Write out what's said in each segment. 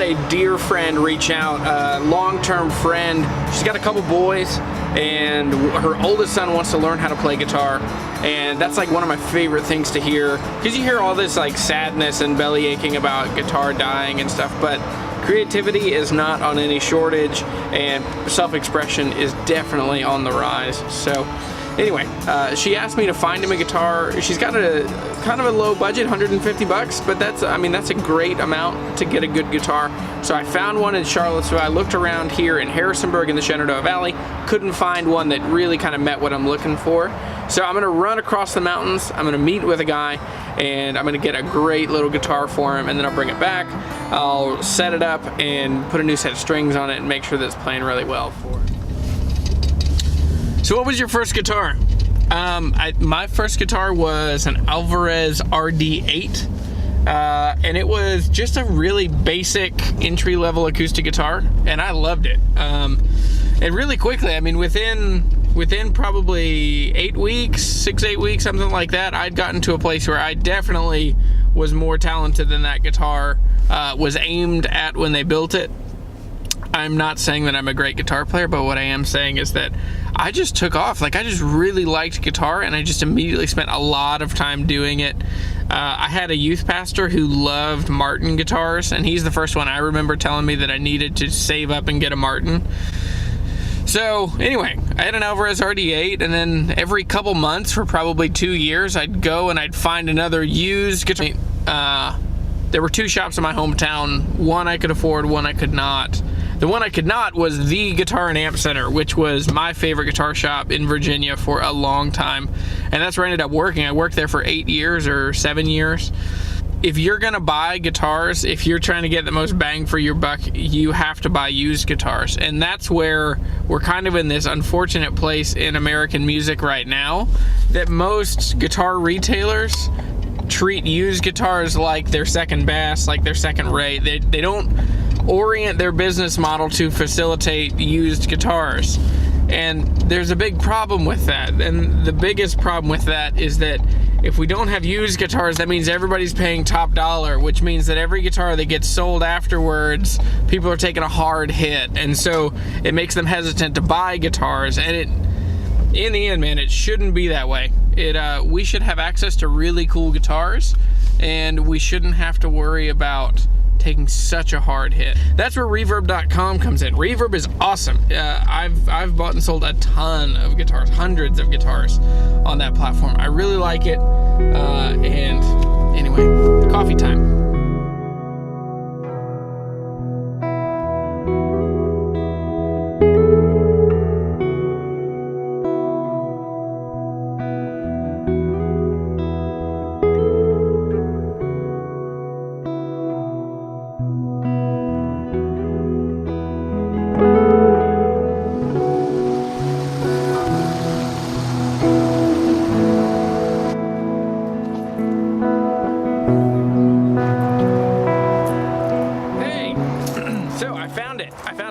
a dear friend reach out, a long-term friend. She's got a couple boys, and her oldest son wants to learn how to play guitar, and that's like one of my favorite things to hear, because you hear all this like sadness and belly aching about guitar dying and stuff, but creativity is not on any shortage, and self-expression is definitely on the rise. So anyway, she asked me to find him a guitar. She's got a kind of a low budget, 150 bucks, but that's, I mean, that's a great amount to get a good guitar. So I found one in Charlottesville. I looked around here in Harrisonburg in the Shenandoah Valley, couldn't find one that really kind of met what I'm looking for. So I'm gonna run across the mountains, I'm gonna meet with a guy, and I'm gonna get a great little guitar for him, and then I'll bring it back, I'll set it up and put a new set of strings on it and make sure that it's playing really well for it. So what was your first guitar? My first guitar was an Alvarez RD8, and it was just a really basic entry-level acoustic guitar, and I loved it. And really quickly, I mean, within probably 8 weeks, 6-8 weeks, something like that, I'd gotten to a place where I definitely was more talented than that guitar was aimed at when they built it. I'm not saying that I'm a great guitar player, but what I am saying is that I just took off. Like, I just really liked guitar, and I just immediately spent a lot of time doing it. I had a youth pastor who loved Martin guitars, and he's the first one I remember telling me that I needed to save up and get a Martin. So anyway, I had an Alvarez RD8, and then every couple months for probably 2 years, I'd go and I'd find another used guitar. There were 2 shops in my hometown. One I could afford, one I could not. The one I could not was the Guitar and Amp Center, which was my favorite guitar shop in Virginia for a long time. And that's where I ended up working. I worked there for 8 years or 7 years. If you're gonna buy guitars, if you're trying to get the most bang for your buck, you have to buy used guitars. And that's where we're kind of in this unfortunate place in American music right now, that most guitar retailers treat used guitars like their second best, like their second rate. They don't orient their business model to facilitate used guitars. And there's a big problem with that. And the biggest problem with that is that if we don't have used guitars, that means everybody's paying top dollar, which means that every guitar that gets sold afterwards, people are taking a hard hit. And so it makes them hesitant to buy guitars. And in the end, man, it shouldn't be that way. We should have access to really cool guitars, and we shouldn't have to worry about taking such a hard hit. That's where Reverb.com comes in. Reverb is awesome. I've bought and sold a ton of guitars, hundreds of guitars on that platform. I really like it. And anyway, coffee time.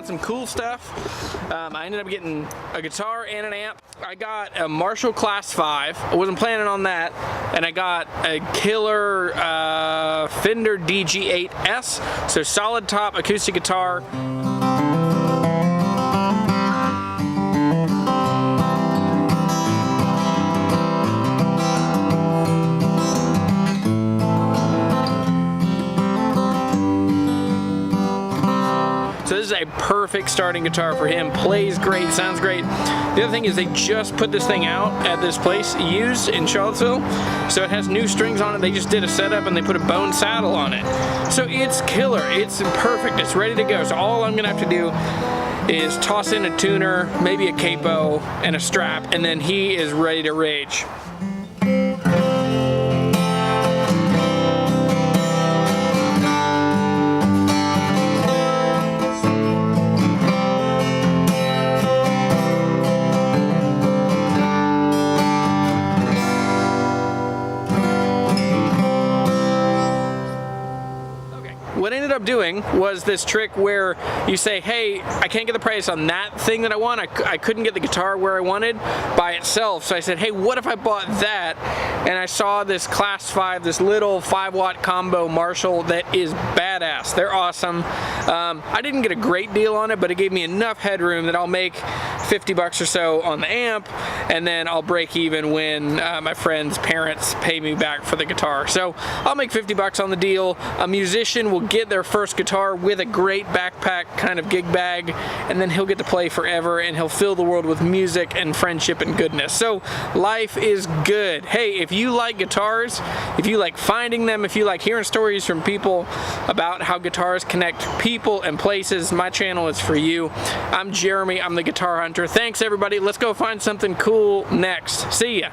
Some cool stuff. I ended up getting a guitar and an amp. I got a Marshall Class 5. I wasn't planning on that. And I got a killer Fender DG8S. So solid top acoustic guitar. So this is a perfect starting guitar for him. Plays great, sounds great. The other thing is they just put this thing out at this place, used in Charlottesville. So it has new strings on it. They just did a setup and they put a bone saddle on it. So it's killer, it's perfect, it's ready to go. So all I'm gonna have to do is toss in a tuner, maybe a capo, and a strap, and then he is ready to rage. doing was this trick where you say, hey, I can't get the price on that thing that I want. I couldn't get the guitar where I wanted by itself. So I said, hey, what if I bought that? And I saw this Class 5, this little 5-watt combo Marshall that is badass. They're awesome. I didn't get a great deal on it, but it gave me enough headroom that I'll make 50 bucks or so on the amp, and then I'll break even when my friend's parents pay me back for the guitar. So I'll make 50 bucks on the deal. A musician will get their first guitar with a great backpack kind of gig bag, and then he'll get to play forever, and he'll fill the world with music and friendship and goodness. So life is good. Hey, if you like guitars, if you like finding them, if you like hearing stories from people about how guitars connect people and places, my channel is for you. I'm Jeremy, I'm the Guitar Hunter. Thanks everybody, let's go find something cool next. See ya.